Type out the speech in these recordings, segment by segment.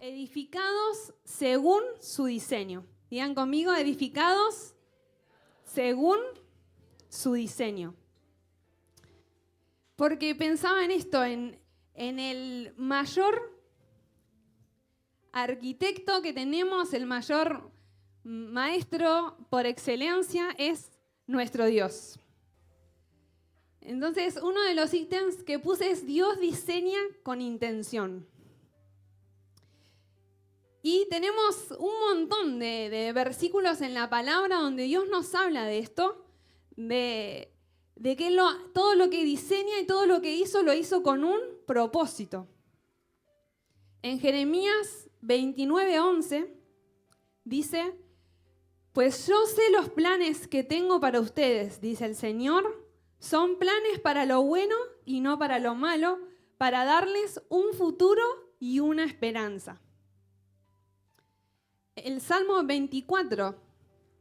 Edificados según su diseño. Digan conmigo, edificados según su diseño. Porque pensaba en esto, en el mayor arquitecto que tenemos, el mayor maestro por excelencia es nuestro Dios. Entonces, uno de los ítems que puse es Dios diseña con intención. Y tenemos un montón de versículos en la palabra donde Dios nos habla de esto, de que todo lo que diseña y todo lo que hizo, lo hizo con un propósito. En Jeremías 29:11 dice: pues yo sé los planes que tengo para ustedes, dice el Señor, son planes para lo bueno y no para lo malo, para darles un futuro y una esperanza. El Salmo 24,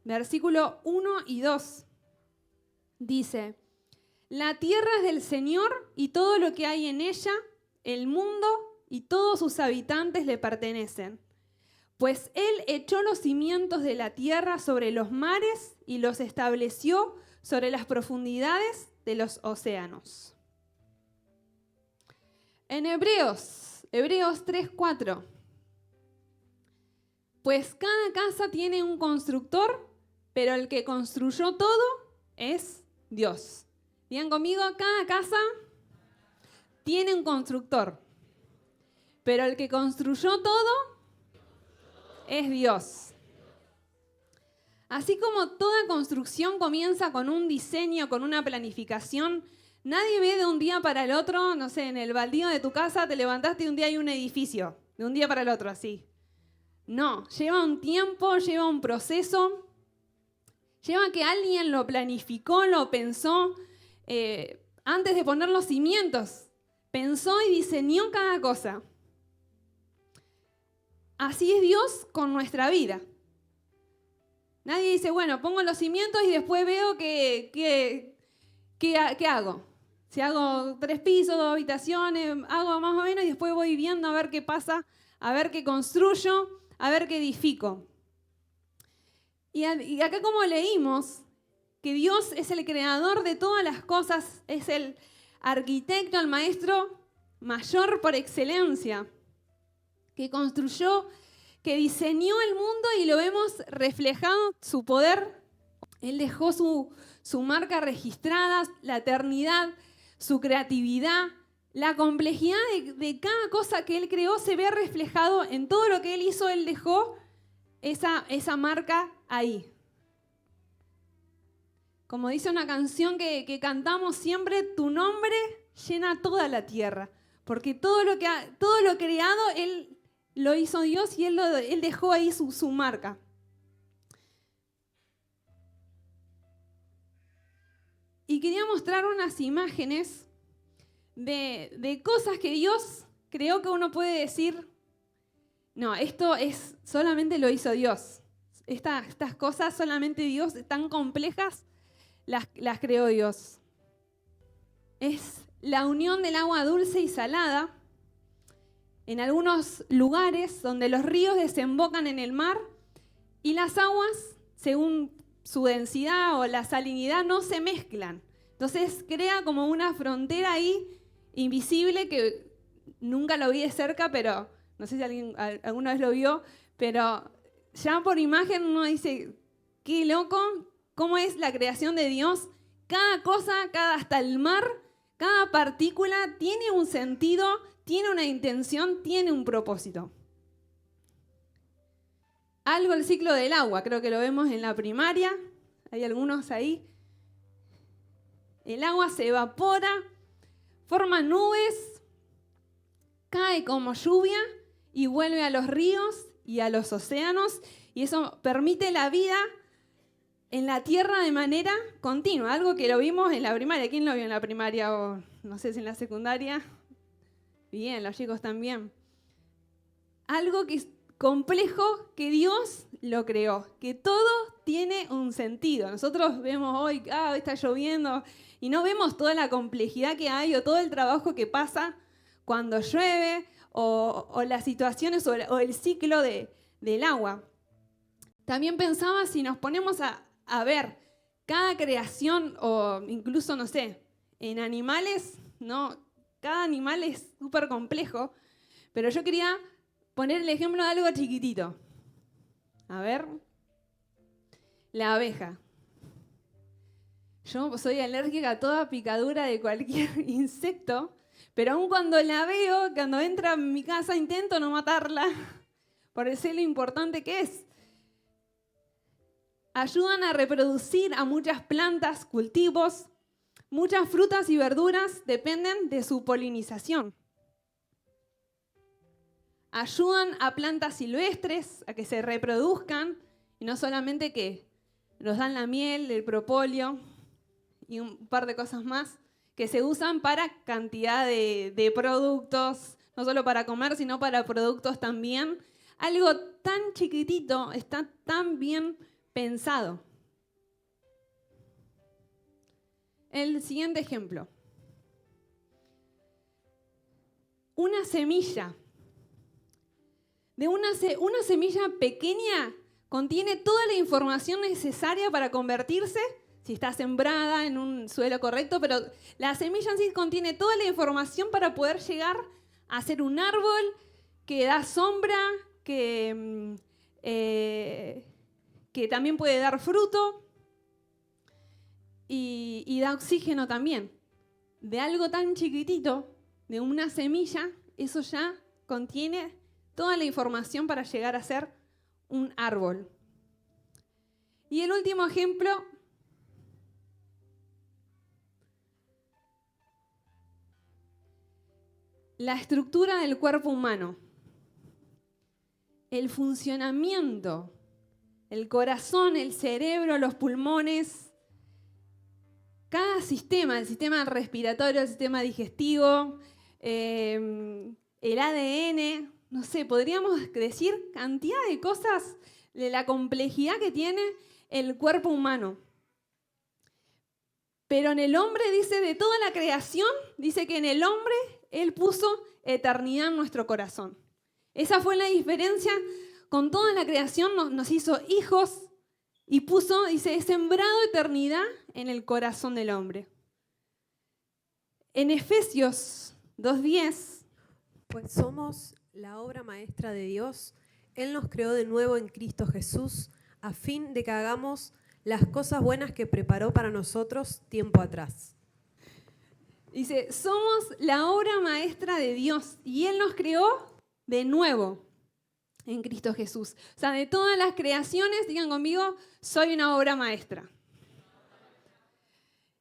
versículo 1 y 2, dice: la tierra es del Señor y todo lo que hay en ella, el mundo y todos sus habitantes le pertenecen. Pues Él echó los cimientos de la tierra sobre los mares y los estableció sobre las profundidades de los océanos. En Hebreos 3:4. Pues cada casa tiene un constructor, pero el que construyó todo es Dios. Digan conmigo, cada casa tiene un constructor, pero el que construyó todo es Dios. Así como toda construcción comienza con un diseño, con una planificación, nadie ve de un día para el otro, no sé, en el baldío de tu casa te levantaste y un día hay un edificio, de un día para el otro, así. No, lleva un tiempo, lleva un proceso, lleva que alguien lo planificó, lo pensó antes de poner los cimientos. Pensó y diseñó cada cosa. Así es Dios con nuestra vida. Nadie dice, bueno, pongo los cimientos y después veo qué hago. Si hago 3 pisos, 2 habitaciones, hago más o menos y después voy viendo a ver qué pasa, a ver qué construyo, a ver qué edifico. Y acá como leímos, que Dios es el creador de todas las cosas, es el arquitecto, el maestro mayor por excelencia, que construyó, que diseñó el mundo y lo vemos reflejado su poder. Él dejó su marca registrada, la eternidad, su creatividad, la complejidad de cada cosa que Él creó se ve reflejado en todo lo que Él hizo. Él dejó esa marca ahí. Como dice una canción que cantamos siempre, tu nombre llena toda la tierra. Porque todo lo creado, Él lo hizo Dios y Él dejó ahí su marca. Y quería mostrar unas imágenes de cosas que Dios creó que uno puede decir, no, esto solamente lo hizo Dios. Estas cosas solamente Dios, tan complejas, las creó Dios. Es la unión del agua dulce y salada. En algunos lugares donde los ríos desembocan en el mar y las aguas, según su densidad o la salinidad, no se mezclan. Entonces crea como una frontera ahí invisible que nunca lo vi de cerca, pero no sé si alguien alguna vez lo vio, pero ya por imagen uno dice, qué loco, cómo es la creación de Dios. Cada cosa, hasta el mar, cada partícula tiene un sentido, tiene una intención, tiene un propósito. Algo el ciclo del agua, creo que lo vemos en la primaria, hay algunos ahí. El agua se evapora, forma nubes, cae como lluvia y vuelve a los ríos y a los océanos, y eso permite la vida en la tierra de manera continua, algo que lo vimos en la primaria. ¿Quién lo vio en la primaria o no sé si en la secundaria? Bien, los chicos también. Algo que complejo que Dios lo creó, que todo tiene un sentido. Nosotros vemos hoy, hoy está lloviendo, y no vemos toda la complejidad que hay o todo el trabajo que pasa cuando llueve o las situaciones o el ciclo del agua. También pensaba, si nos ponemos a ver cada creación o incluso, no sé, en animales, ¿no? Cada animal es súper complejo, pero yo quería poner el ejemplo de algo chiquitito. A ver, la abeja. Yo soy alérgica a toda picadura de cualquier insecto, pero aun cuando la veo, cuando entra en mi casa, intento no matarla, por sé lo importante que es. Ayudan a reproducir a muchas plantas, cultivos, muchas frutas y verduras dependen de su polinización. Ayudan a plantas silvestres a que se reproduzcan y no solamente que nos dan la miel, el propóleo y un par de cosas más que se usan para cantidad de productos, no solo para comer, sino para productos también. Algo tan chiquitito está tan bien pensado. El siguiente ejemplo. Una semilla. De una semilla pequeña contiene toda la información necesaria para convertirse, si está sembrada en un suelo correcto, pero la semilla en sí contiene toda la información para poder llegar a ser un árbol que da sombra, que también puede dar fruto y da oxígeno también. De algo tan chiquitito, de una semilla, eso ya contiene toda la información para llegar a ser un árbol. Y el último ejemplo, la estructura del cuerpo humano, el funcionamiento, el corazón, el cerebro, los pulmones, cada sistema, el sistema respiratorio, el sistema digestivo, el ADN, no sé, podríamos decir cantidad de cosas de la complejidad que tiene el cuerpo humano. Pero en el hombre, dice, de toda la creación, dice que en el hombre Él puso eternidad en nuestro corazón. Esa fue la diferencia. Con toda la creación nos hizo hijos y puso, dice, he sembrado eternidad en el corazón del hombre. En Efesios 2:10. Pues somos la obra maestra de Dios. Él nos creó de nuevo en Cristo Jesús a fin de que hagamos las cosas buenas que preparó para nosotros tiempo atrás. Dice, somos la obra maestra de Dios y Él nos creó de nuevo en Cristo Jesús. O sea, de todas las creaciones, digan conmigo, soy una obra maestra.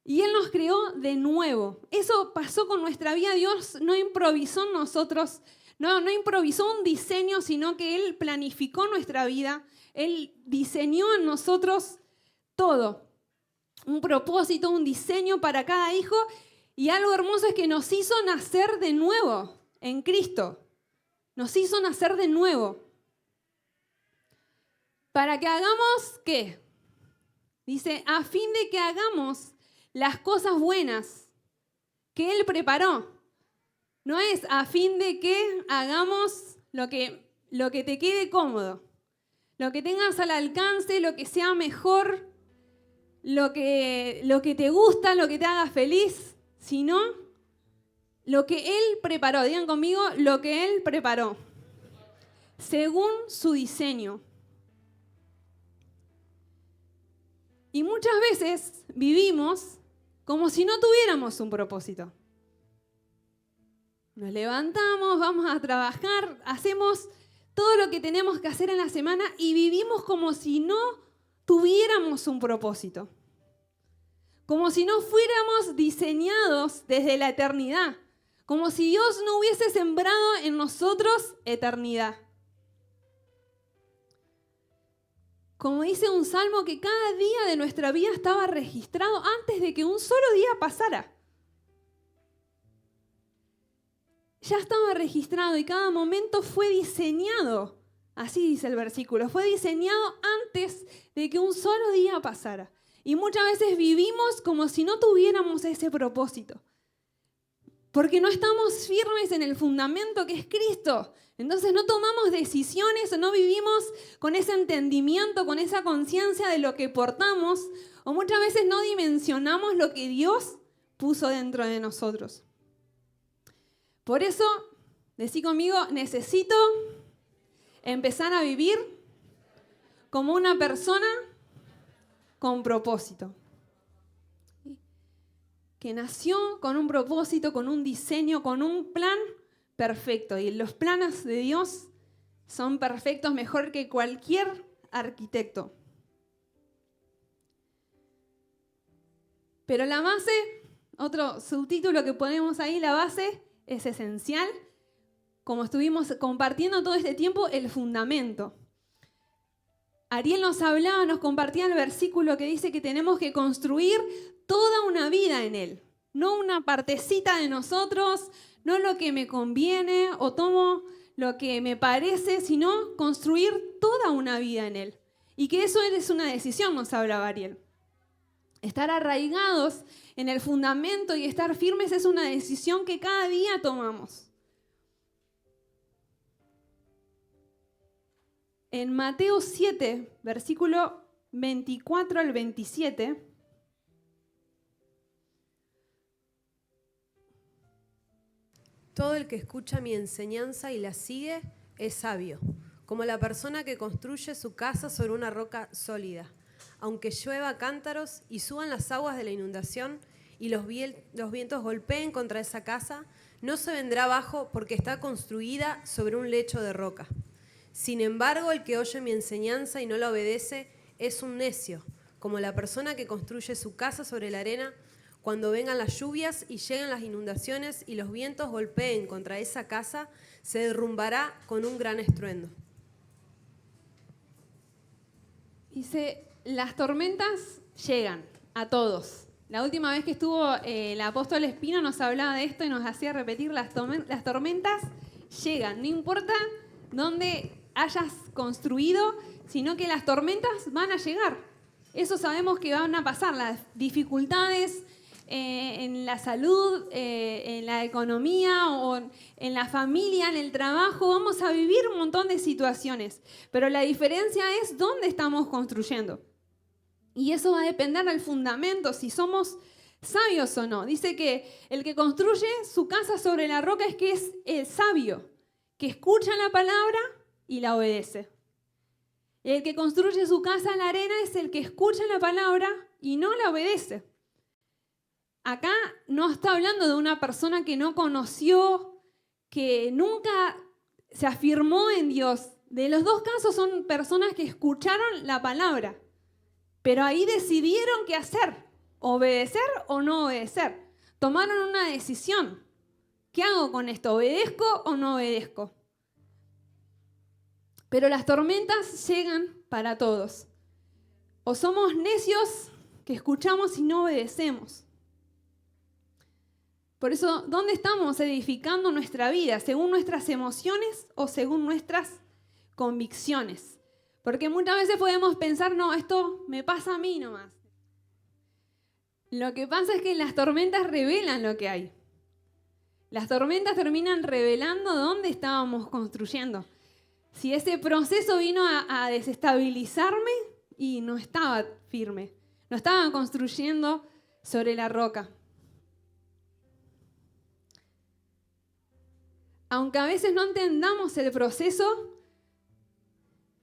Y Él nos creó de nuevo. Eso pasó con nuestra vida. Dios no improvisó en nosotros, no improvisó un diseño, sino que Él planificó nuestra vida. Él diseñó en nosotros todo. Un propósito, un diseño para cada hijo. Y algo hermoso es que nos hizo nacer de nuevo en Cristo. Nos hizo nacer de nuevo. ¿Para que hagamos qué? Dice, a fin de que hagamos las cosas buenas que Él preparó. No es a fin de que hagamos lo que te quede cómodo, lo que tengas al alcance, lo que sea mejor, lo que te gusta, lo que te haga feliz, sino lo que Él preparó. Digan conmigo, lo que Él preparó, según su diseño. Y muchas veces vivimos como si no tuviéramos un propósito. Nos levantamos, vamos a trabajar, hacemos todo lo que tenemos que hacer en la semana y vivimos como si no tuviéramos un propósito. Como si no fuéramos diseñados desde la eternidad. Como si Dios no hubiese sembrado en nosotros eternidad. Como dice un salmo, que cada día de nuestra vida estaba registrado antes de que un solo día pasara. Ya estaba registrado y cada momento fue diseñado Así dice el versículo. Fue diseñado antes de que un solo día pasara. Y muchas veces vivimos como si no tuviéramos ese propósito. Porque no estamos firmes en el fundamento que es Cristo. Entonces no tomamos decisiones o no vivimos con ese entendimiento, con esa conciencia de lo que portamos. O muchas veces no dimensionamos lo que Dios puso dentro de nosotros. Por eso, decí conmigo, necesito empezar a vivir como una persona con propósito. Que nació con un propósito, con un diseño, con un plan perfecto. Y los planes de Dios son perfectos, mejor que cualquier arquitecto. Pero la base, otro subtítulo que ponemos ahí, la base es esencial. Como estuvimos compartiendo todo este tiempo, el fundamento. Ariel nos hablaba, nos compartía el versículo que dice que tenemos que construir toda una vida en Él. No una partecita de nosotros, no lo que me conviene o tomo lo que me parece, sino construir toda una vida en Él. Y que eso es una decisión, nos hablaba Ariel. Estar arraigados en el fundamento y estar firmes es una decisión que cada día tomamos. En Mateo 7, versículo 24 al 27, todo el que escucha mi enseñanza y la sigue es sabio, como la persona que construye su casa sobre una roca sólida. Aunque llueva cántaros y suban las aguas de la inundación y los vientos golpeen contra esa casa, no se vendrá abajo porque está construida sobre un lecho de roca. Sin embargo, el que oye mi enseñanza y no la obedece es un necio, como la persona que construye su casa sobre la arena. Cuando vengan las lluvias y lleguen las inundaciones y los vientos golpeen contra esa casa, se derrumbará con un gran estruendo. Dice, las tormentas llegan a todos. La última vez que estuvo el apóstol Espino nos hablaba de esto y nos hacía repetir, las tormentas llegan, no importa dónde hayas construido, sino que las tormentas van a llegar. Eso sabemos que van a pasar, las dificultades en la salud, en la economía o en la familia, en el trabajo, vamos a vivir un montón de situaciones, pero la diferencia es dónde estamos construyendo. Y eso va a depender del fundamento, si somos sabios o no. Dice que el que construye su casa sobre la roca es que es el sabio, que escucha la palabra y la obedece. El que construye su casa en la arena es el que escucha la palabra y no la obedece. Acá no está hablando de una persona que no conoció, que nunca se afirmó en Dios. De los dos casos son personas que escucharon la palabra, pero ahí decidieron qué hacer, obedecer o no obedecer. Tomaron una decisión. ¿Qué hago con esto? ¿Obedezco o no obedezco? Pero las tormentas llegan para todos. O somos necios que escuchamos y no obedecemos. Por eso, ¿dónde estamos edificando nuestra vida? ¿Según nuestras emociones o según nuestras convicciones? Porque muchas veces podemos pensar, no, esto me pasa a mí nomás. Lo que pasa es que las tormentas revelan lo que hay. Las tormentas terminan revelando dónde estábamos construyendo. Si ese proceso vino a desestabilizarme y no estaba firme, no estaba construyendo sobre la roca. Aunque a veces no entendamos el proceso,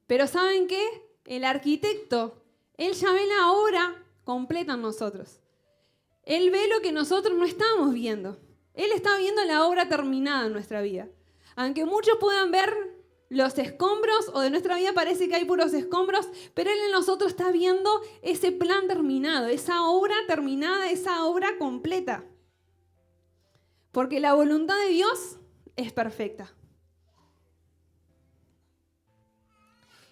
pero ¿saben qué? El arquitecto, él ya ve la obra completa en nosotros. Él ve lo que nosotros no estamos viendo. Él está viendo la obra terminada en nuestra vida. Aunque muchos puedan ver los escombros, o de nuestra vida parece que hay puros escombros, pero Él en nosotros está viendo ese plan terminado, esa obra terminada, esa obra completa. Porque la voluntad de Dios es perfecta.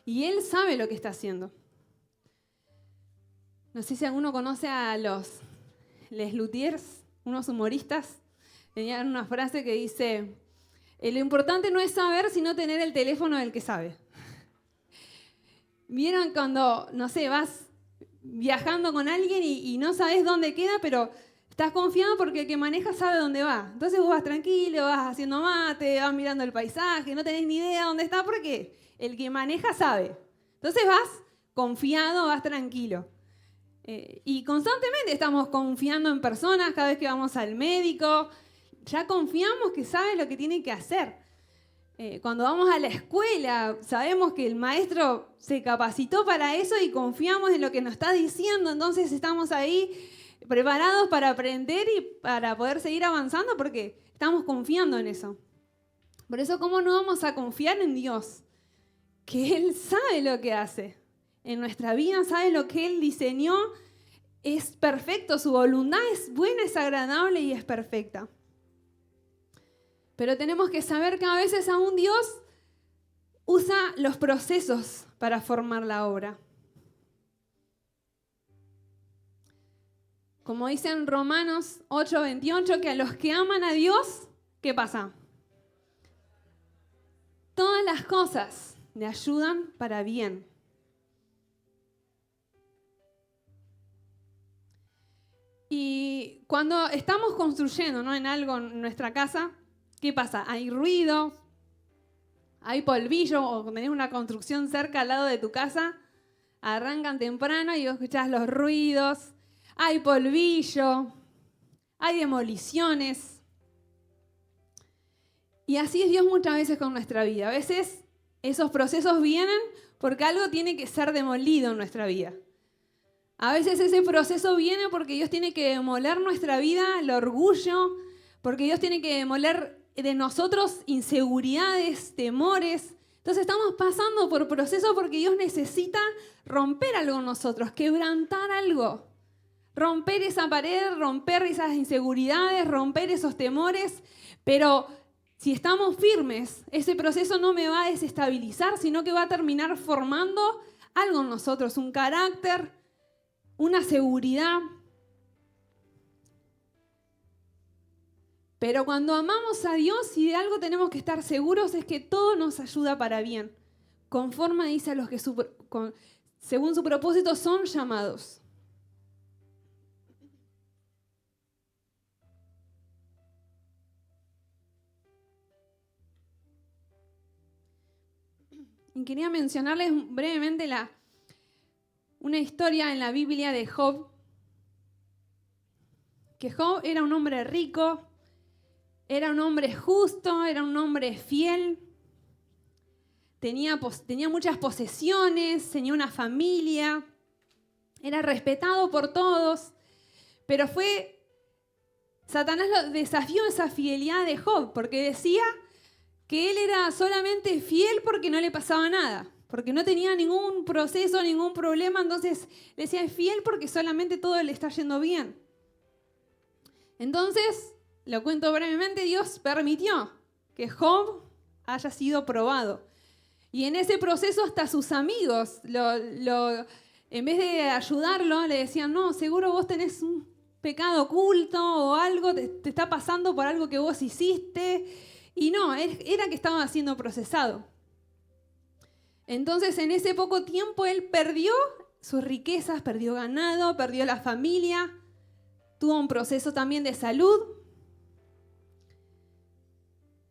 Y Él sabe lo que está haciendo. No sé si alguno conoce a los Les Luthiers, unos humoristas. Tenían una frase que dice: lo importante no es saber, sino tener el teléfono del que sabe. ¿Vieron cuando, no sé, vas viajando con alguien y no sabes dónde queda, pero estás confiado porque el que maneja sabe dónde va? Entonces vos vas tranquilo, vas haciendo mate, vas mirando el paisaje, no tenés ni idea dónde está porque el que maneja sabe. Entonces vas confiado, vas tranquilo. Y constantemente estamos confiando en personas cada vez que vamos al médico. Ya confiamos que sabe lo que tiene que hacer. Cuando vamos a la escuela, sabemos que el maestro se capacitó para eso y confiamos en lo que nos está diciendo. Entonces estamos ahí preparados para aprender y para poder seguir avanzando porque estamos confiando en eso. Por eso, ¿cómo no vamos a confiar en Dios? Que Él sabe lo que hace. En nuestra vida sabe lo que Él diseñó. Es perfecto, su voluntad es buena, es agradable y es perfecta. Pero tenemos que saber que a veces aún Dios usa los procesos para formar la obra. Como dice en Romanos 8:28, que a los que aman a Dios, ¿qué pasa? Todas las cosas le ayudan para bien. Y cuando estamos construyendo, ¿no?, en algo en nuestra casa, ¿qué pasa? Hay ruido, hay polvillo, o tenés una construcción cerca al lado de tu casa, arrancan temprano y vos escuchás los ruidos, hay polvillo, hay demoliciones. Y así es Dios muchas veces con nuestra vida. A veces esos procesos vienen porque algo tiene que ser demolido en nuestra vida. A veces ese proceso viene porque Dios tiene que demoler nuestra vida, el orgullo, porque Dios tiene que demoler de nosotros inseguridades, temores. Entonces estamos pasando por procesos porque Dios necesita romper algo en nosotros, quebrantar algo. Romper esa pared, romper esas inseguridades, romper esos temores. Pero si estamos firmes, ese proceso no me va a desestabilizar, sino que va a terminar formando algo en nosotros, un carácter, una seguridad. Pero cuando amamos a Dios y de algo tenemos que estar seguros es que todo nos ayuda para bien, conforme dice a los que según su propósito son llamados. Y quería mencionarles brevemente una historia en la Biblia de Job. Que Job era un hombre rico, era un hombre justo, era un hombre fiel, tenía muchas posesiones, tenía una familia, era respetado por todos, pero Satanás lo desafió esa fidelidad de Job, porque decía que él era solamente fiel porque no le pasaba nada, porque no tenía ningún proceso, ningún problema, entonces le decía es fiel porque solamente todo le está yendo bien. Entonces, lo cuento brevemente, Dios permitió que Job haya sido probado. Y en ese proceso hasta sus amigos, en vez de ayudarlo, le decían, no, seguro vos tenés un pecado oculto o algo, te está pasando por algo que vos hiciste. Y no, era que estaba siendo procesado. Entonces, en ese poco tiempo, él perdió sus riquezas, perdió ganado, perdió la familia, tuvo un proceso también de salud.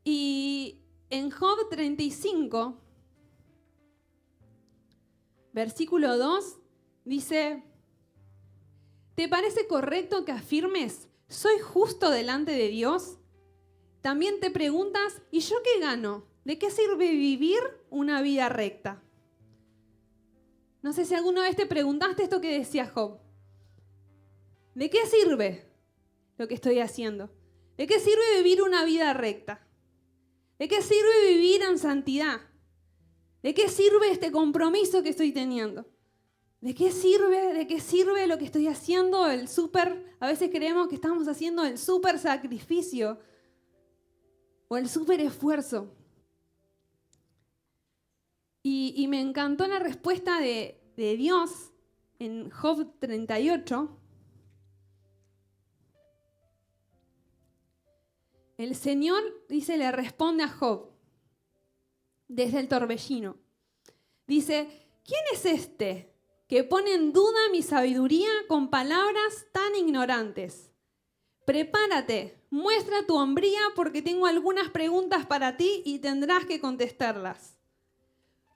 Y en Job 35, versículo 2, dice, ¿te parece correcto que afirmes, soy justo delante de Dios? También te preguntas, ¿y yo qué gano? ¿De qué sirve vivir una vida recta? No sé si alguna vez te preguntaste esto que decía Job. ¿De qué sirve lo que estoy haciendo? ¿De qué sirve vivir una vida recta? ¿De qué sirve vivir en santidad? ¿De qué sirve este compromiso que estoy teniendo? ¿De qué sirve? ¿De qué sirve lo que estoy haciendo? A veces creemos que estamos haciendo el súper sacrificio o el súper esfuerzo. Y me encantó la respuesta de Dios en Job 38. El Señor, dice, le responde a Job desde el torbellino. Dice, ¿quién es este que pone en duda mi sabiduría con palabras tan ignorantes? Prepárate, muestra tu hombría porque tengo algunas preguntas para ti y tendrás que contestarlas.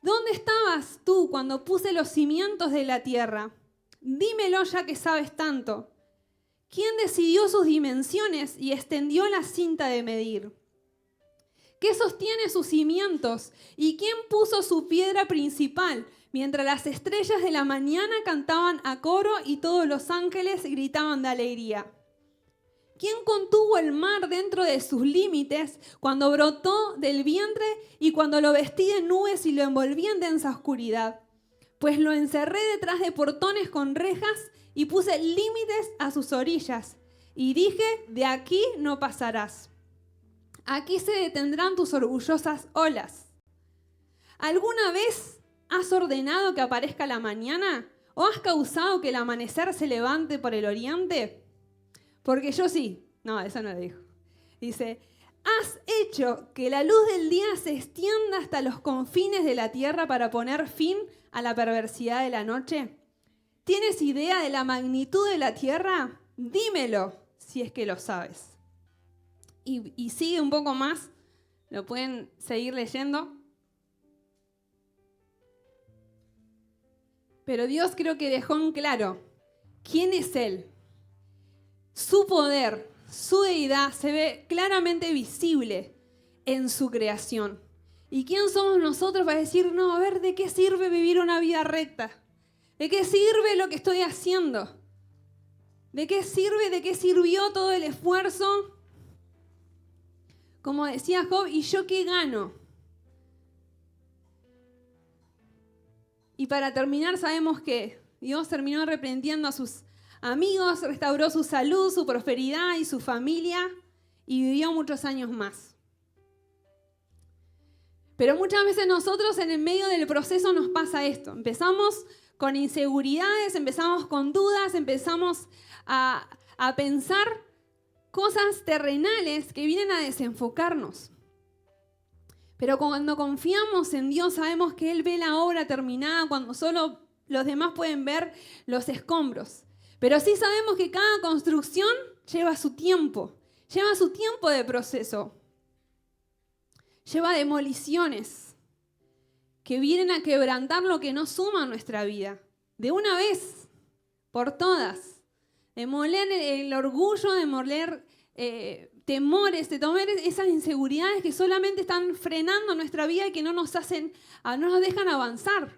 ¿Dónde estabas tú cuando puse los cimientos de la tierra? Dímelo ya que sabes tanto. ¿Quién decidió sus dimensiones y extendió la cinta de medir? ¿Qué sostiene sus cimientos? ¿Y quién puso su piedra principal? Mientras las estrellas de la mañana cantaban a coro y todos los ángeles gritaban de alegría. ¿Quién contuvo el mar dentro de sus límites cuando brotó del vientre y cuando lo vestí de nubes y lo envolví en densa oscuridad? Pues lo encerré detrás de portones con rejas y puse límites a sus orillas. Y dije, de aquí no pasarás. Aquí se detendrán tus orgullosas olas. ¿Alguna vez has ordenado que aparezca la mañana? ¿O has causado que el amanecer se levante por el oriente? Porque yo sí. No, eso no lo dijo. Dice, ¿has hecho que la luz del día se extienda hasta los confines de la tierra para poner fin a la perversidad de la noche? ¿Tienes idea de la magnitud de la tierra? Dímelo, si es que lo sabes. Y sigue un poco más, lo pueden seguir leyendo. Pero Dios creo que dejó en claro quién es Él. Su poder, su deidad se ve claramente visible en su creación. ¿Y quién somos nosotros para decir, no, a ver, ¿de qué sirve vivir una vida recta? ¿De qué sirve lo que estoy haciendo? ¿De qué sirve, de qué sirvió todo el esfuerzo? Como decía Job, ¿y yo qué gano? Y para terminar, sabemos que Dios terminó arrepintiendo a sus amigos, restauró su salud, su prosperidad y su familia y vivió muchos años más. Pero muchas veces nosotros en el medio del proceso nos pasa esto. Empezamos con inseguridades, empezamos con dudas, empezamos a pensar cosas terrenales que vienen a desenfocarnos. Pero cuando confiamos en Dios sabemos que Él ve la obra terminada cuando solo los demás pueden ver los escombros. Pero sí sabemos que cada construcción lleva su tiempo de proceso. Lleva demoliciones que vienen a quebrantar lo que no suma a nuestra vida. De una vez, por todas. Demoler el orgullo, demoler temores, de tomar esas inseguridades que solamente están frenando nuestra vida y que no nos dejan avanzar.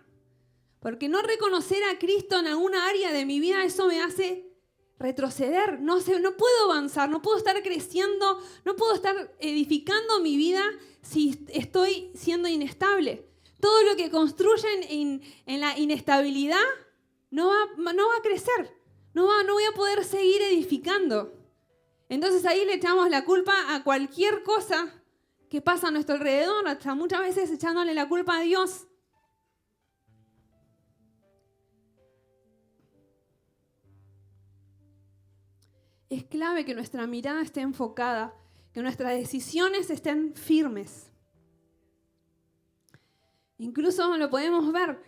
Porque no reconocer a Cristo en alguna área de mi vida, eso me hace retroceder. No puedo avanzar, no puedo estar creciendo, no puedo estar edificando mi vida si estoy siendo inestable. Todo lo que construyen en la inestabilidad no va a crecer, no voy a poder seguir edificando. Entonces ahí le echamos la culpa a cualquier cosa que pasa a nuestro alrededor, hasta muchas veces echándole la culpa a Dios. Es clave que nuestra mirada esté enfocada, que nuestras decisiones estén firmes. Incluso lo podemos ver.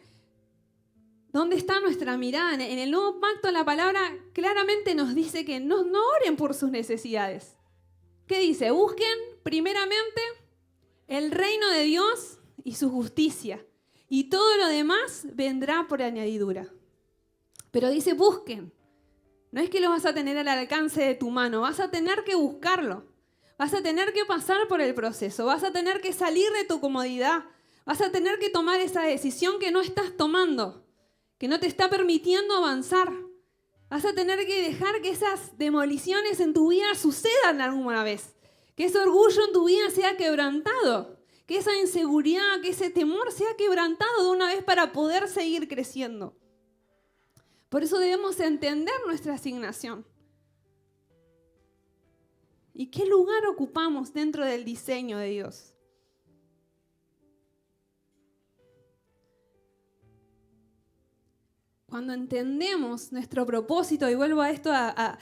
¿Dónde está nuestra mirada? En el nuevo pacto la palabra claramente nos dice que no oren por sus necesidades. ¿Qué dice? Busquen primeramente el reino de Dios y su justicia. Y todo lo demás vendrá por añadidura. Pero dice busquen. No es que lo vas a tener al alcance de tu mano, vas a tener que buscarlo. Vas a tener que pasar por el proceso, vas a tener que salir de tu comodidad, vas a tener que tomar esa decisión que no estás tomando, que no te está permitiendo avanzar. Vas a tener que dejar que esas demoliciones en tu vida sucedan alguna vez, que ese orgullo en tu vida sea quebrantado, que esa inseguridad, que ese temor sea quebrantado de una vez para poder seguir creciendo. Por eso debemos entender nuestra asignación. ¿Y qué lugar ocupamos dentro del diseño de Dios? Cuando entendemos nuestro propósito, y vuelvo a esto a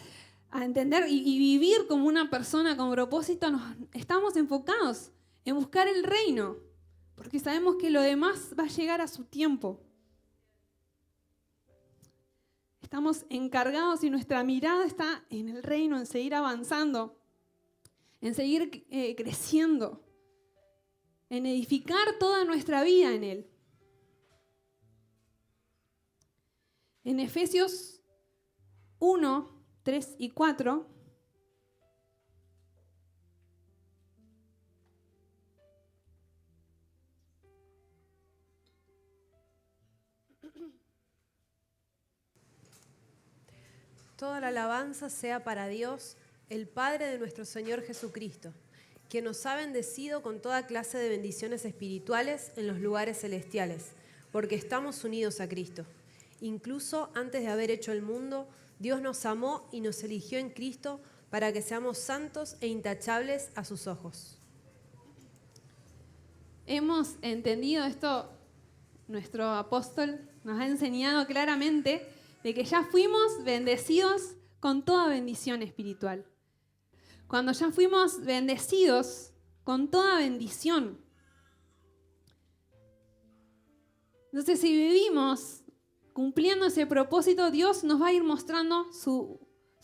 entender y vivir como una persona con propósito, estamos enfocados en buscar el reino, porque sabemos que lo demás va a llegar a su tiempo. estamos encargados y nuestra mirada está en el reino, en seguir avanzando, en seguir creciendo, en edificar toda nuestra vida en Él. En Efesios 1, 3 y 4, toda la alabanza sea para Dios, el Padre de nuestro Señor Jesucristo, quien nos ha bendecido con toda clase de bendiciones espirituales en los lugares celestiales, porque estamos unidos a Cristo. Incluso antes de haber hecho el mundo, Dios nos amó y nos eligió en Cristo para que seamos santos e intachables a sus ojos. hemos entendido esto, nuestro apóstol nos ha enseñado claramente de que ya fuimos bendecidos con toda bendición espiritual. Cuando ya fuimos bendecidos con toda bendición. Entonces, si vivimos cumpliendo ese propósito, Dios nos va a ir mostrando su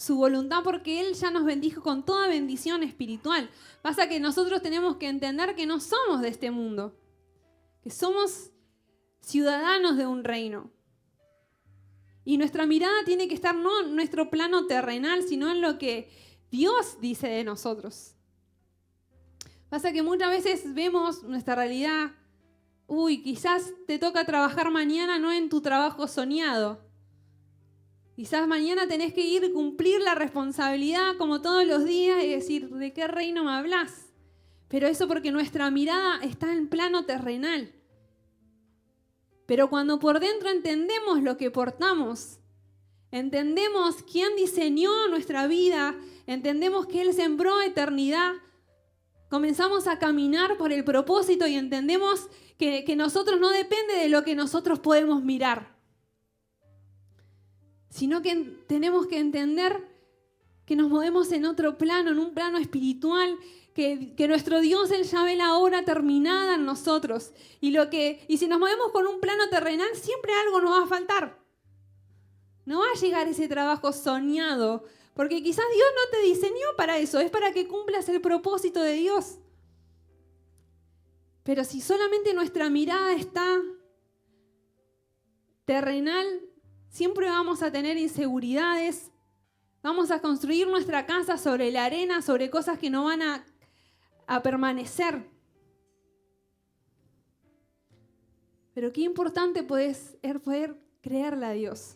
voluntad porque Él ya nos bendijo con toda bendición espiritual. Pasa que nosotros tenemos que entender que no somos de este mundo, que somos ciudadanos de un reino. Y nuestra mirada tiene que estar no en nuestro plano terrenal, sino en lo que Dios dice de nosotros. Pasa que muchas veces vemos nuestra realidad. Quizás te toca trabajar mañana no en tu trabajo soñado. Quizás mañana tenés que ir a cumplir la responsabilidad como todos los días y decir, ¿de qué reino me hablas? Pero eso porque nuestra mirada está en plano terrenal. Pero cuando por dentro entendemos lo que portamos, entendemos quién diseñó nuestra vida, entendemos que Él sembró eternidad, comenzamos a caminar por el propósito y entendemos que nosotros no depende de lo que nosotros podemos mirar, sino que tenemos que entender que nos movemos en otro plano, en un plano espiritual, que nuestro Dios, Él ya ve la obra terminada en nosotros. Y si nos movemos con un plano terrenal, siempre algo nos va a faltar. No va a llegar ese trabajo soñado, porque quizás Dios no te diseñó para eso, es para que cumplas el propósito de Dios. Pero si solamente nuestra mirada está terrenal, siempre vamos a tener inseguridades, vamos a construir nuestra casa sobre la arena, sobre cosas que no van a permanecer. Pero qué importante es poder creerle a Dios.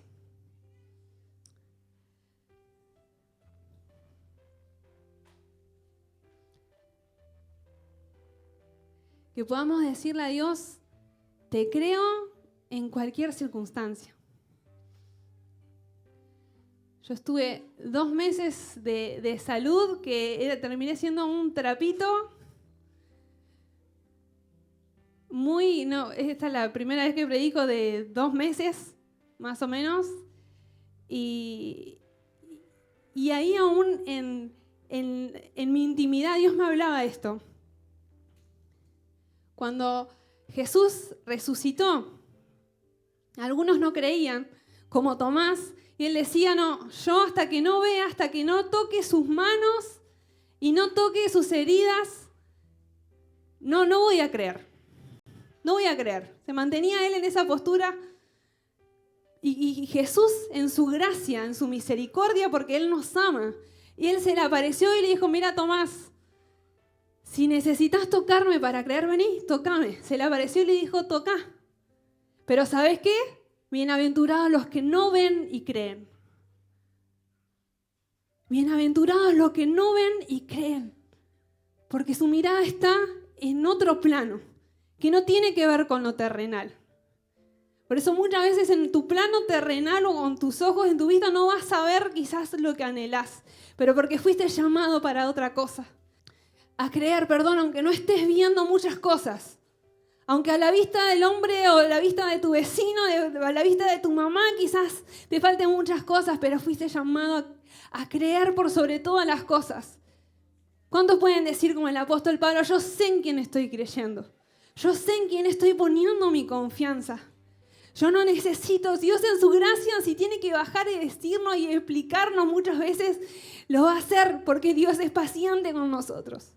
Que podamos decirle a Dios, te creo en cualquier circunstancia. Yo estuve 2 meses de salud que terminé siendo un trapito. Esta es la primera vez que predico de 2 meses, más o menos. Y ahí aún en mi intimidad Dios me hablaba esto. Cuando Jesús resucitó, algunos no creían, como Tomás, y él decía, no, yo hasta que no vea, hasta que no toque sus manos y no toque sus heridas, no voy a creer. No voy a creer. Se mantenía él en esa postura y Jesús en su gracia, en su misericordia, porque Él nos ama. Y Él se le apareció y le dijo, mira Tomás, si necesitas tocarme para creer, vení, tócame. Se le apareció y le dijo, toca. Pero ¿sabes qué? Bienaventurados los que no ven y creen. Bienaventurados los que no ven y creen. Porque su mirada está en otro plano, que no tiene que ver con lo terrenal. Por eso muchas veces en tu plano terrenal o con tus ojos, en tu vista, no vas a ver quizás lo que anhelás, pero porque fuiste llamado para otra cosa. A creer, aunque no estés viendo muchas cosas. Aunque a la vista del hombre o a la vista de tu vecino, a la vista de tu mamá, quizás te falten muchas cosas, pero fuiste llamado a creer por sobre todas las cosas. ¿Cuántos pueden decir como el apóstol Pablo, yo sé en quién estoy creyendo? Yo sé en quién estoy poniendo mi confianza. Yo no necesito, Dios en su gracia, si tiene que bajar y decirnos y explicarnos muchas veces, lo va a hacer porque Dios es paciente con nosotros.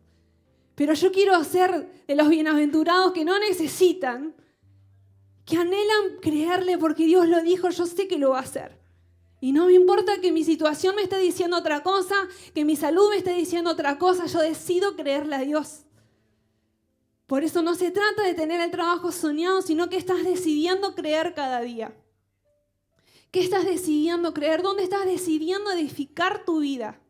Pero yo quiero ser de los bienaventurados que no necesitan, que anhelan creerle porque Dios lo dijo, yo sé que lo va a hacer. Y no me importa que mi situación me esté diciendo otra cosa, que mi salud me esté diciendo otra cosa, yo decido creerle a Dios. Por eso no se trata de tener el trabajo soñado, sino que estás decidiendo creer cada día. ¿Qué estás decidiendo creer? ¿Dónde estás decidiendo edificar tu vida?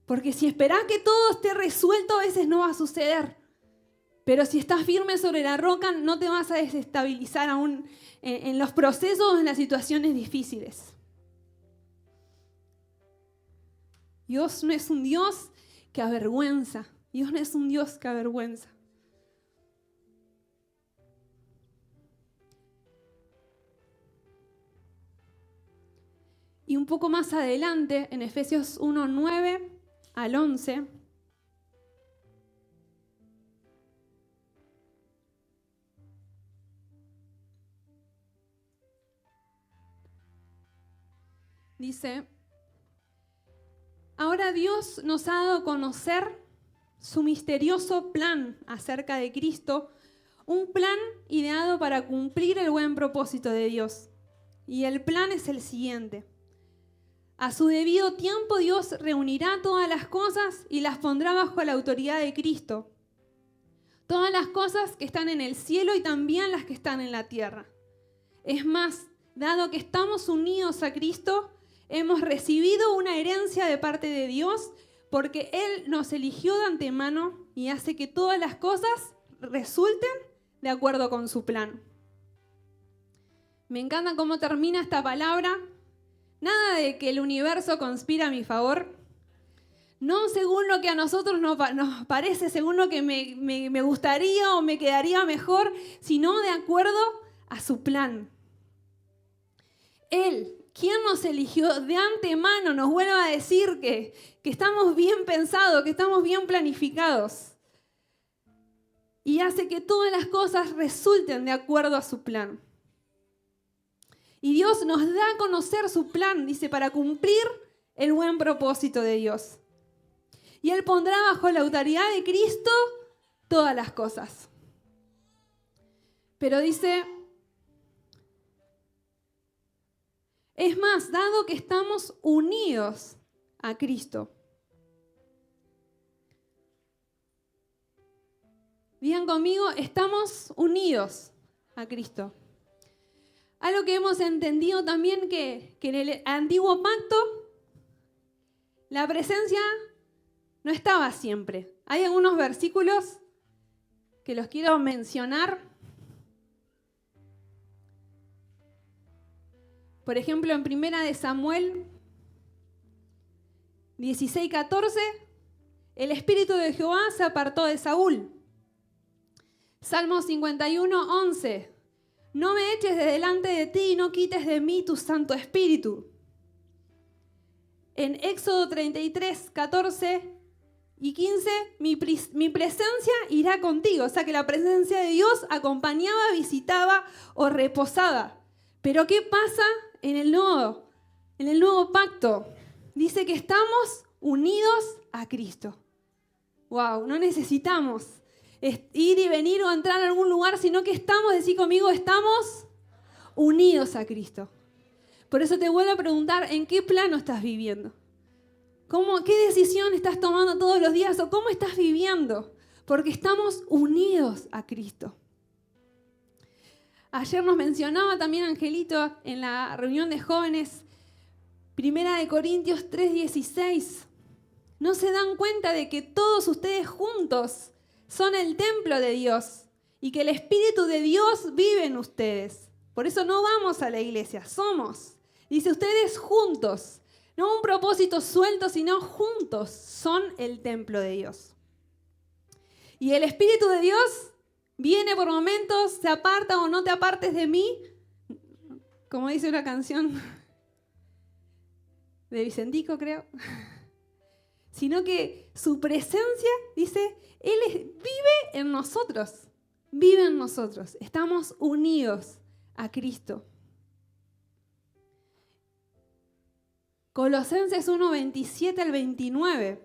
Porque si esperás que todo esté resuelto, a veces no va a suceder. Pero si estás firme sobre la roca, no te vas a desestabilizar aún en los procesos o en las situaciones difíciles. Dios no es un Dios que avergüenza. Dios no es un Dios que avergüenza. Y un poco más adelante, en Efesios 1, 9 al 11, dice, ahora Dios nos ha dado a conocer su misterioso plan acerca de Cristo, un plan ideado para cumplir el buen propósito de Dios. Y el plan es el siguiente. A su debido tiempo Dios reunirá todas las cosas y las pondrá bajo la autoridad de Cristo. Todas las cosas que están en el cielo y también las que están en la tierra. Es más, dado que estamos unidos a Cristo, hemos recibido una herencia de parte de Dios porque Él nos eligió de antemano y hace que todas las cosas resulten de acuerdo con su plan. Me encanta cómo termina esta palabra. Nada de que el universo conspira a mi favor. No según lo que a nosotros nos parece, según lo que me gustaría o me quedaría mejor, sino de acuerdo a su plan. Él, quien nos eligió de antemano, nos vuelve a decir que estamos bien pensados, que estamos bien planificados. Y hace que todas las cosas resulten de acuerdo a su plan. Y Dios nos da a conocer su plan, dice, para cumplir el buen propósito de Dios. Y Él pondrá bajo la autoridad de Cristo todas las cosas. Pero dice, es más, dado que estamos unidos a Cristo. Digan conmigo, estamos unidos a Cristo. Algo que hemos entendido también que en el antiguo pacto la presencia no estaba siempre. Hay algunos versículos que los quiero mencionar. Por ejemplo, en 1 de Samuel 16:14, el Espíritu de Jehová se apartó de Saúl. Salmo 51:11, no me eches de delante de ti y no quites de mí tu Santo Espíritu. En Éxodo 33:14 y 15, mi presencia irá contigo. O sea que la presencia de Dios acompañaba, visitaba o reposaba. Pero ¿qué pasa en el nuevo pacto? Dice que estamos unidos a Cristo. Wow, no necesitamos ir y venir o entrar a algún lugar, sino que estamos, decí conmigo, estamos unidos a Cristo. Por eso te vuelvo a preguntar, ¿en qué plano estás viviendo? ¿Qué decisión estás tomando todos los días o cómo estás viviendo? Porque estamos unidos a Cristo. Ayer nos mencionaba también Angelito en la reunión de jóvenes, 1 Corintios 3:16. ¿No se dan cuenta de que todos ustedes juntos son el templo de Dios y que el Espíritu de Dios vive en ustedes? Por eso no vamos a la iglesia, somos. Dice, ustedes juntos, no un propósito suelto, sino juntos son el templo de Dios. Y el Espíritu de Dios viene por momentos, se aparta o no te apartes de mí, como dice una canción de Vicentico, creo. Sino que su presencia, dice, Él vive en nosotros, estamos unidos a Cristo. Colosenses 1, 27 al 29.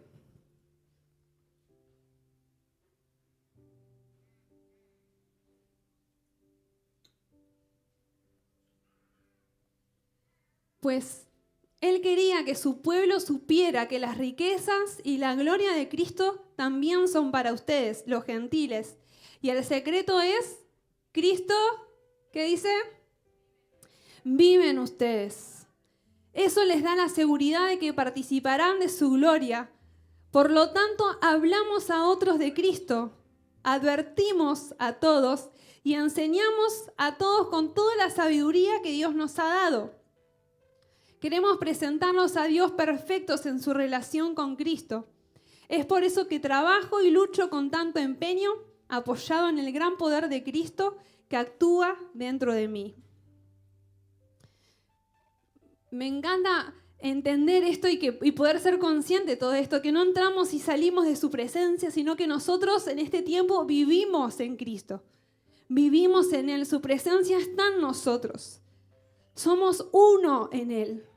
Pues Él quería que su pueblo supiera que las riquezas y la gloria de Cristo también son para ustedes, los gentiles. Y el secreto es, Cristo, ¿qué dice? Vive en ustedes. Eso les da la seguridad de que participarán de su gloria. Por lo tanto, hablamos a otros de Cristo, advertimos a todos y enseñamos a todos con toda la sabiduría que Dios nos ha dado. Queremos presentarnos a Dios perfectos en su relación con Cristo. Es por eso que trabajo y lucho con tanto empeño, apoyado en el gran poder de Cristo que actúa dentro de mí. Me encanta entender esto y poder ser consciente de todo esto, que no entramos y salimos de su presencia, sino que nosotros en este tiempo vivimos en Cristo. Vivimos en Él, su presencia está en nosotros. Somos uno en Él.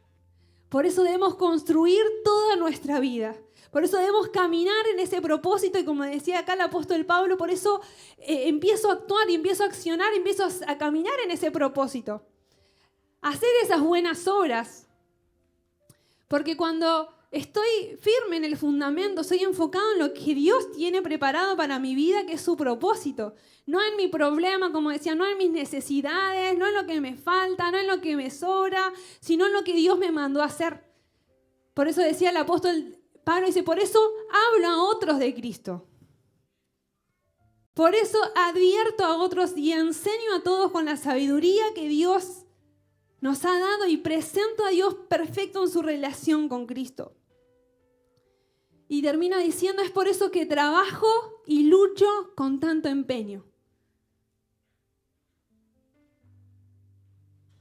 Por eso debemos construir toda nuestra vida. Por eso debemos caminar en ese propósito y como decía acá el apóstol Pablo, por eso empiezo a actuar y empiezo a accionar, empiezo a caminar en ese propósito. Hacer esas buenas obras. Porque cuando estoy firme en el fundamento, soy enfocado en lo que Dios tiene preparado para mi vida, que es su propósito. No en mi problema, como decía, no en mis necesidades, no en lo que me falta, no en lo que me sobra, sino en lo que Dios me mandó a hacer. Por eso decía el apóstol Pablo, dice, por eso hablo a otros de Cristo. Por eso advierto a otros y enseño a todos con la sabiduría que Dios nos ha dado y presento a Dios perfecto en su relación con Cristo. Y termina diciendo, es por eso que trabajo y lucho con tanto empeño.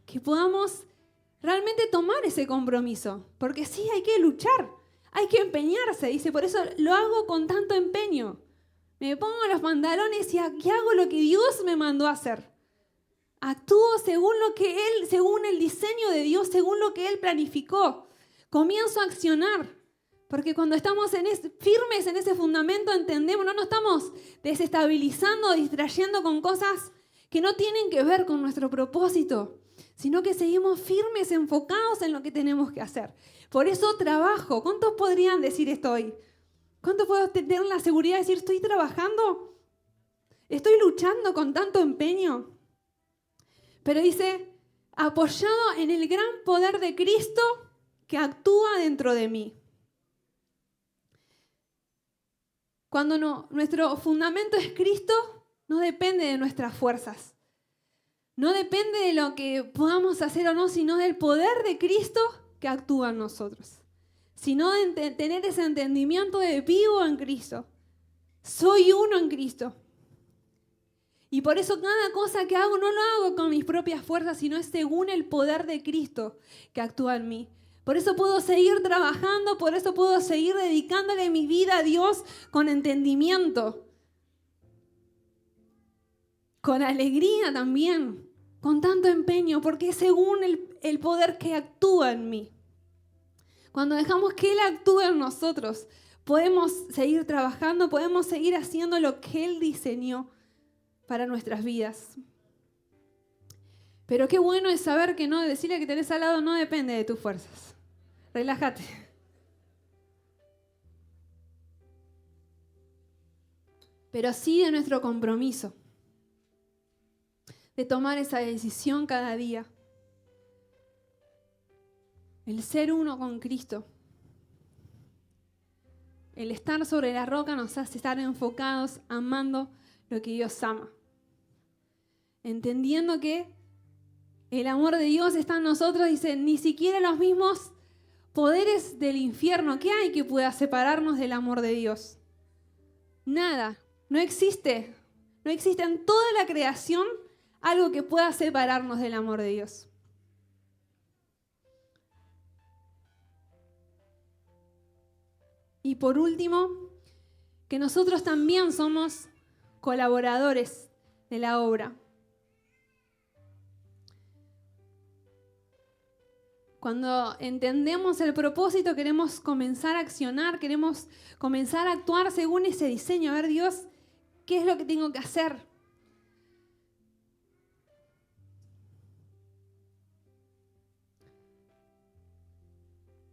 Que podamos realmente tomar ese compromiso, porque sí, hay que luchar, hay que empeñarse, dice, por eso lo hago con tanto empeño. Me pongo los pantalones y aquí hago lo que Dios me mandó a hacer. Actúo según según el diseño de Dios, según lo que Él planificó. Comienzo a accionar, porque cuando estamos firmes en ese fundamento entendemos, no nos estamos desestabilizando, distrayendo con cosas que no tienen que ver con nuestro propósito, sino que seguimos firmes, enfocados en lo que tenemos que hacer. Por eso trabajo. ¿Cuántos podrían decir esto hoy? ¿Cuántos puedo tener la seguridad de decir, estoy trabajando? ¿Estoy luchando con tanto empeño? Pero dice, apoyado en el gran poder de Cristo que actúa dentro de mí. Cuando nuestro fundamento es Cristo, no depende de nuestras fuerzas. No depende de lo que podamos hacer o no, sino del poder de Cristo que actúa en nosotros. Sino de tener ese entendimiento de vivo en Cristo. Soy uno en Cristo. Y por eso cada cosa que hago no lo hago con mis propias fuerzas, sino es según el poder de Cristo que actúa en mí. Por eso puedo seguir trabajando, por eso puedo seguir dedicándole mi vida a Dios con entendimiento. Con alegría también, con tanto empeño, porque es según el poder que actúa en mí. Cuando dejamos que Él actúe en nosotros, podemos seguir trabajando, podemos seguir haciendo lo que Él diseñó para nuestras vidas. Pero qué bueno es saber que no, decirle que tenés al lado no depende de tus fuerzas. Relájate. Pero sí de nuestro compromiso. De tomar esa decisión cada día. El ser uno con Cristo. El estar sobre la roca nos hace estar enfocados, amando lo que Dios ama. Entendiendo que el amor de Dios está en nosotros, dice, ni siquiera los mismos poderes del infierno, ¿qué hay que pueda separarnos del amor de Dios? Nada, no existe. No existe en toda la creación algo que pueda separarnos del amor de Dios. Y por último, que nosotros también somos colaboradores de la obra. Cuando entendemos el propósito, queremos comenzar a accionar, queremos comenzar a actuar según ese diseño. A ver, Dios, ¿qué es lo que tengo que hacer?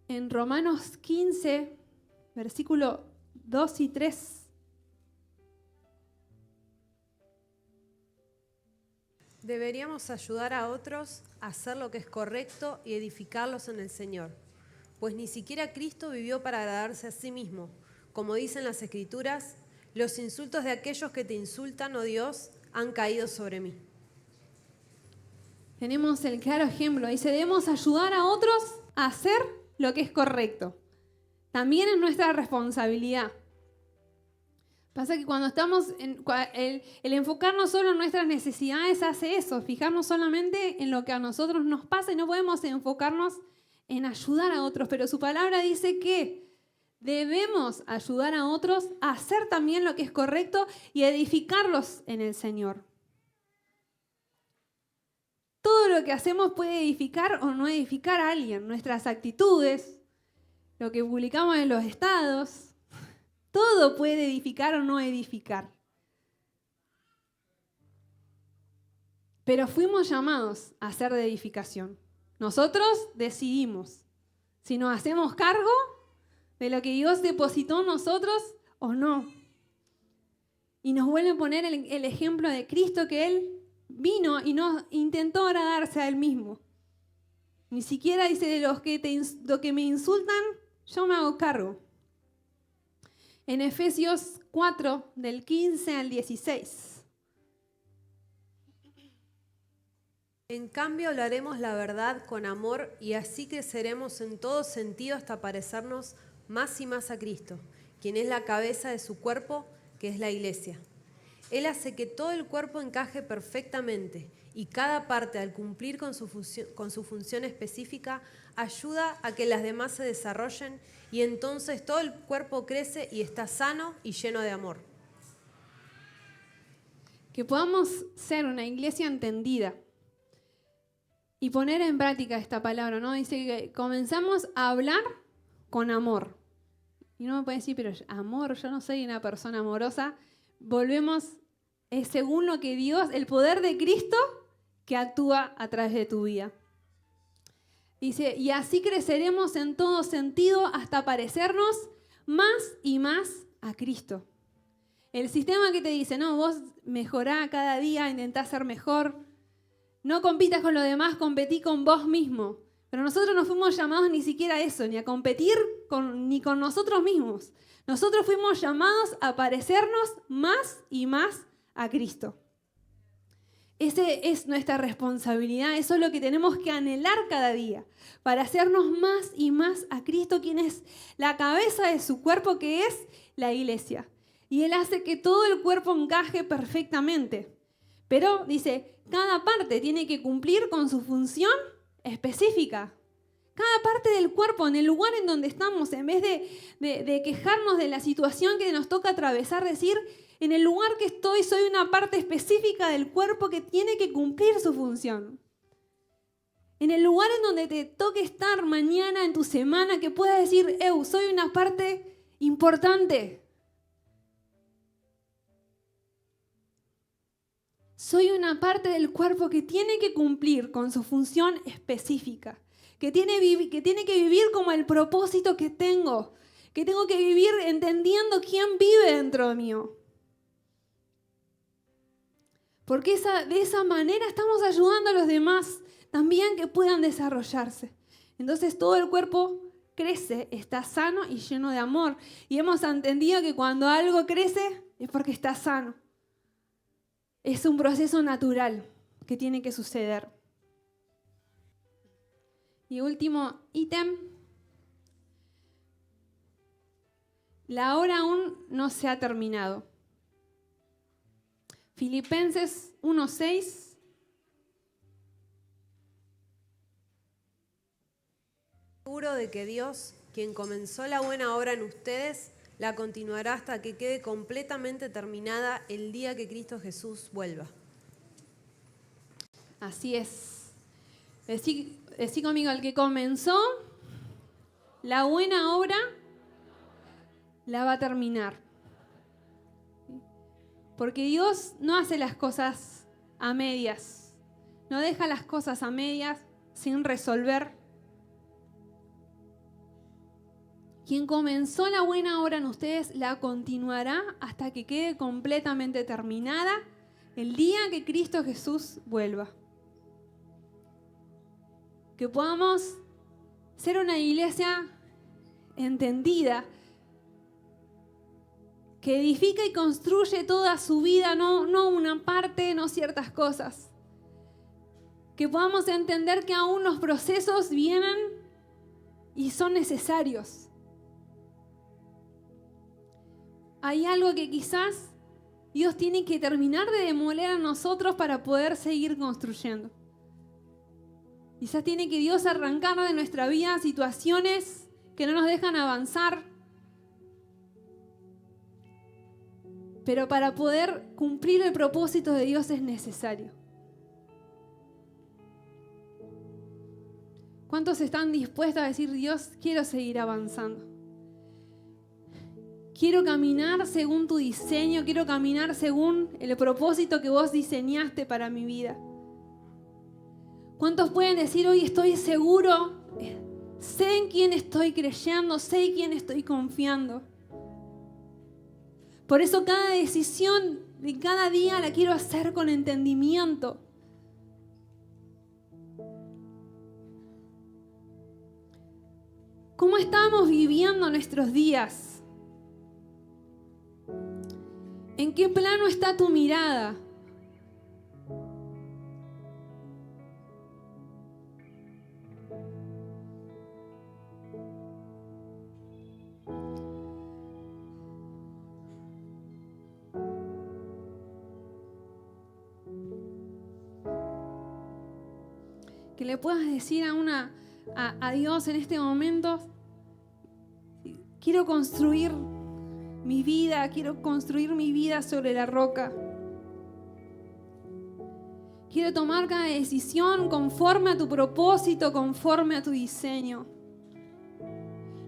En Romanos 15, versículo 2 y 3. Deberíamos ayudar a otros a hacer lo que es correcto y edificarlos en el Señor, pues ni siquiera Cristo vivió para agradarse a sí mismo. Como dicen las Escrituras, los insultos de aquellos que te insultan, oh Dios, han caído sobre mí. Tenemos el claro ejemplo. Dice, debemos ayudar a otros a hacer lo que es correcto. También es nuestra responsabilidad. Pasa que cuando estamos, el enfocarnos solo en nuestras necesidades hace eso, fijarnos solamente en lo que a nosotros nos pasa y no podemos enfocarnos en ayudar a otros. Pero su palabra dice que debemos ayudar a otros a hacer también lo que es correcto y edificarlos en el Señor. Todo lo que hacemos puede edificar o no edificar a alguien. Nuestras actitudes, lo que publicamos en los estados, todo puede edificar o no edificar. Pero fuimos llamados a ser de edificación. Nosotros decidimos si nos hacemos cargo de lo que Dios depositó en nosotros o no. Y nos vuelve a poner el ejemplo de Cristo, que Él vino y no intentó agradarse a Él mismo. Ni siquiera dice, de los que me insultan, yo me hago cargo. En Efesios 4, del 15 al 16. En cambio, hablaremos la verdad con amor y así creceremos en todo sentido hasta parecernos más y más a Cristo, quien es la cabeza de su cuerpo, que es la Iglesia. Él hace que todo el cuerpo encaje perfectamente y cada parte, al cumplir con su función específica, ayuda a que las demás se desarrollen y entonces todo el cuerpo crece y está sano y lleno de amor. Que podamos ser una iglesia entendida y poner en práctica esta palabra, ¿no? Dice que comenzamos a hablar con amor. Y no me puede decir, pero amor, yo no soy una persona amorosa. Volvemos, es según lo que Dios, el poder de Cristo que actúa a través de tu vida. Dice, y así creceremos en todo sentido hasta parecernos más y más a Cristo. El sistema que te dice, no, vos mejorá cada día, intentá ser mejor, no compitas con los demás, competí con vos mismo. Pero nosotros no fuimos llamados ni siquiera a eso, ni a competir ni con nosotros mismos. Nosotros fuimos llamados a parecernos más y más a Cristo. Esa es nuestra responsabilidad, eso es lo que tenemos que anhelar cada día, para hacernos más y más a Cristo, quien es la cabeza de su cuerpo, que es la iglesia. Y Él hace que todo el cuerpo encaje perfectamente. Pero, dice, cada parte tiene que cumplir con su función específica. Cada parte del cuerpo, en el lugar en donde estamos, en vez de quejarnos de la situación que nos toca atravesar, decir, en el lugar que estoy soy una parte específica del cuerpo que tiene que cumplir su función. En el lugar en donde te toque estar mañana, en tu semana, que puedas decir, soy una parte importante. Soy una parte del cuerpo que tiene que cumplir con su función específica, que tiene que vivir como el propósito que tengo que vivir entendiendo quién vive dentro mío. Porque de esa manera estamos ayudando a los demás también que puedan desarrollarse. Entonces todo el cuerpo crece, está sano y lleno de amor. Y hemos entendido que cuando algo crece es porque está sano. Es un proceso natural que tiene que suceder. Y último ítem. La hora aún no se ha terminado. Filipenses 1:6. Seguro de que Dios, quien comenzó la buena obra en ustedes, la continuará hasta que quede completamente terminada el día que Cristo Jesús vuelva. Así es. Decí conmigo, el que comenzó la buena obra la va a terminar. Porque Dios no hace las cosas a medias, no deja las cosas a medias sin resolver. Quien comenzó la buena obra en ustedes la continuará hasta que quede completamente terminada el día que Cristo Jesús vuelva. Que podamos ser una iglesia entendida, que edifica y construye toda su vida, no una parte, no ciertas cosas. Que podamos entender que aún los procesos vienen y son necesarios. Hay algo que quizás Dios tiene que terminar de demoler a nosotros para poder seguir construyendo. Quizás tiene que Dios arrancar de nuestra vida situaciones que no nos dejan avanzar. Pero para poder cumplir el propósito de Dios es necesario. ¿Cuántos están dispuestos a decir, Dios, quiero seguir avanzando? Quiero caminar según tu diseño, quiero caminar según el propósito que vos diseñaste para mi vida. ¿Cuántos pueden decir hoy estoy seguro? Sé en quién estoy creyendo, sé en quién estoy confiando. Por eso cada decisión de cada día la quiero hacer con entendimiento. ¿Cómo estamos viviendo nuestros días? ¿En qué plano está tu mirada? Que le puedas decir a Dios en este momento, quiero construir mi vida sobre la roca. Quiero tomar cada decisión conforme a tu propósito, conforme a tu diseño.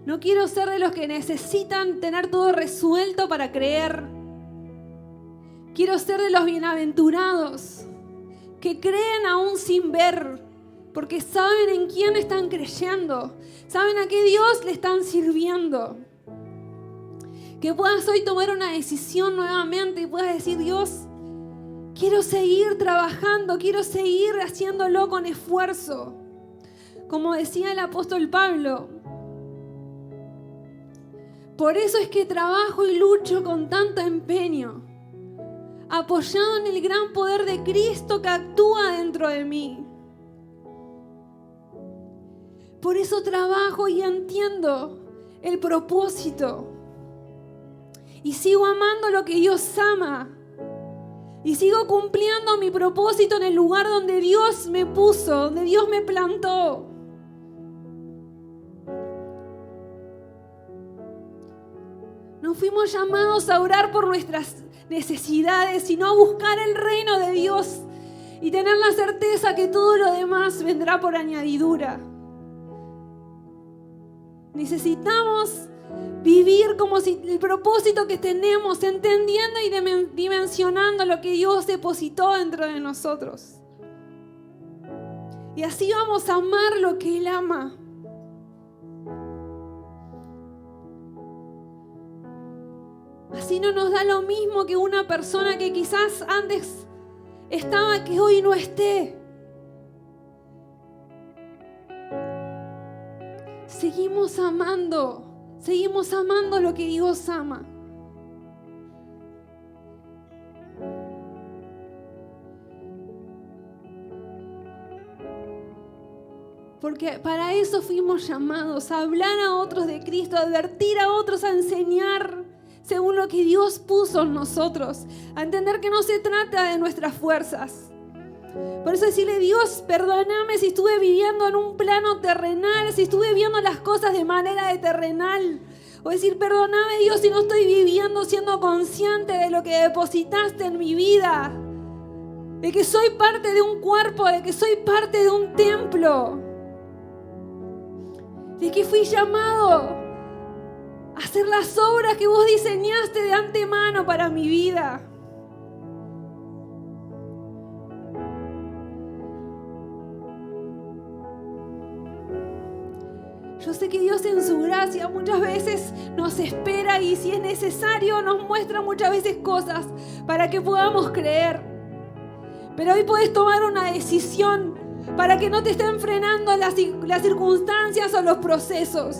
No quiero ser de los que necesitan tener todo resuelto para creer. Quiero ser de los bienaventurados, que creen aún sin ver, porque saben en quién están creyendo, saben a qué Dios le están sirviendo. Que puedas hoy tomar una decisión nuevamente y puedas decir, Dios, quiero seguir trabajando, quiero seguir haciéndolo con esfuerzo. Como decía el apóstol Pablo, por eso es que trabajo y lucho con tanto empeño, apoyado en el gran poder de Cristo que actúa dentro de mí. Por eso trabajo y entiendo el propósito. Y sigo amando lo que Dios ama. Y sigo cumpliendo mi propósito en el lugar donde Dios me puso, donde Dios me plantó. No fuimos llamados a orar por nuestras necesidades, sino a buscar el reino de Dios y tener la certeza que todo lo demás vendrá por añadidura. Necesitamos vivir como si el propósito que tenemos, entendiendo y dimensionando lo que Dios depositó dentro de nosotros. Y así vamos a amar lo que Él ama. Así no nos da lo mismo que una persona que quizás antes estaba, que hoy no esté. Seguimos amando lo que Dios ama. Porque para eso fuimos llamados, a hablar a otros de Cristo, a advertir a otros, a enseñar según lo que Dios puso en nosotros, a entender que no se trata de nuestras fuerzas. Por eso decirle, Dios, perdóname si estuve viviendo en un plano terrenal, si estuve viendo las cosas de manera de terrenal. O decir, perdóname Dios si no estoy viviendo siendo consciente de lo que depositaste en mi vida. de que soy parte de un cuerpo, de que soy parte de un templo, de que fui llamado a hacer las obras que vos diseñaste de antemano para mi vida. Yo sé que Dios en su gracia muchas veces nos espera y si es necesario nos muestra muchas veces cosas para que podamos creer. Pero hoy podés tomar una decisión para que no te estén frenando las circunstancias o los procesos.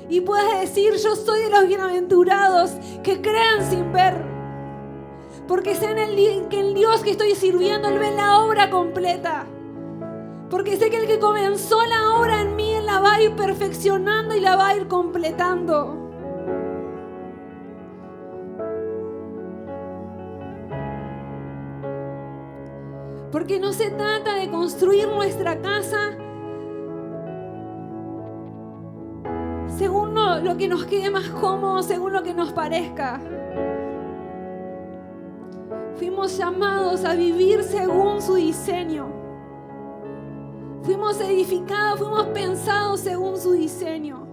Y puedas decir, yo soy de los bienaventurados que crean sin ver. Porque sé que el Dios que estoy sirviendo, Él ve la obra completa. Porque sé que el que comenzó la obra en mí, Él la va a ir perfeccionando y la va a ir completando. Porque no se trata de construir nuestra casa según lo que nos quede más cómodo, según lo que nos parezca. Fuimos llamados a vivir según su diseño. Fuimos edificados, fuimos pensados según su diseño.